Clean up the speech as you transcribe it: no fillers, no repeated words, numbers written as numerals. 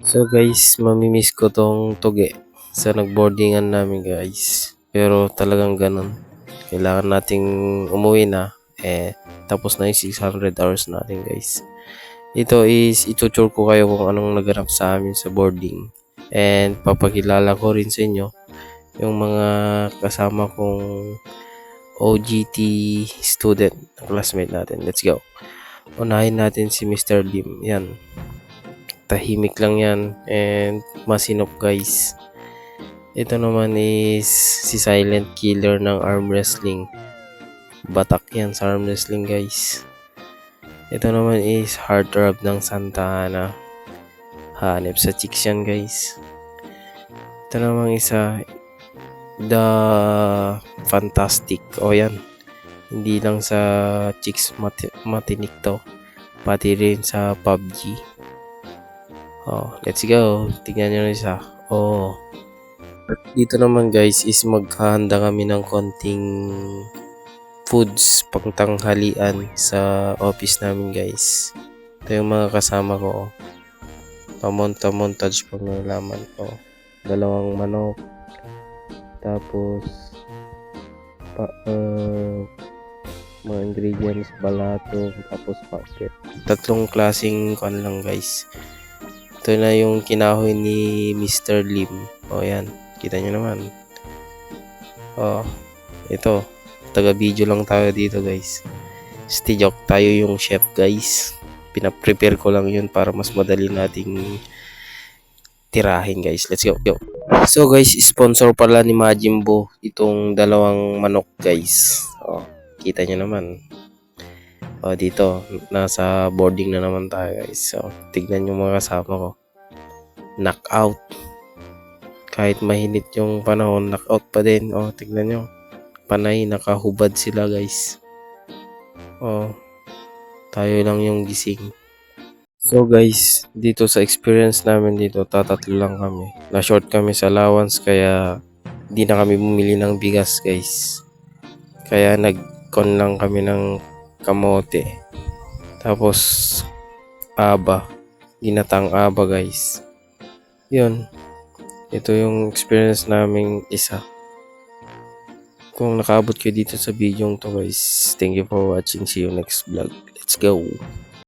So guys, mamimiss ko tong tuge sa nagboardingan namin guys. Pero talagang ganun. Kailangan nating umuwi na. Tapos na yung 600 hours natin guys. Ito is itutur ko kayo kung anong naganap sa amin sa boarding. And papakilala ko rin sa inyo yung mga kasama kong OGT student, classmate natin. Let's go. Unahin natin si Mr. Lim. Yan. Tahimik lang yan and masinop guys. Ito naman is si silent killer ng arm wrestling. Batak yan sa arm wrestling guys. Ito naman is heartthrob ng Santa Ana. Hanep sa chicks yan guys. Ito naman isa The Fantastic. O yan. Hindi lang sa chicks matinik to. Pati rin sa PUBG. Oh, let's go. Tingnan nyo na isa. Oh. Dito naman guys is maghahanda kami ng konting foods pang tanghalian sa office namin guys. Ito yung mga kasama ko. Pamontage pang nalaman ko. 2 manok. Tapos mga ingredients, balato, tapos packet. 3 klaseng kan lang guys. Ito na yung kinahoy ni Mr. Lim. O yan, kita nyo naman. O, ito. Taga-video lang tayo dito guys. Joke, tayo yung chef guys. Pinaprepare ko lang yun para mas madali nating tirahin guys. Let's go. So guys, sponsor pala ni Majimbo itong 2 manok guys. O, kita nyo naman. O, dito, nasa boarding na naman tayo guys. So, tignan yung mga kasama ko. Knockout. Kahit mahinit yung panahon, knockout pa din. O, tignan nyo. Panay, nakahubad sila guys. O, tayo lang yung gising. So guys, dito sa experience namin dito, tatatlo lang kami. Na-short kami sa allowance kaya di na kami bumili ng bigas guys. Kaya nag-con lang kami ng kamote. Tapos ginatang aba guys. Yun. Ito yung experience naming isa. Kung nakaabot kayo dito sa video to guys, thank you for watching. See you next vlog. Let's go.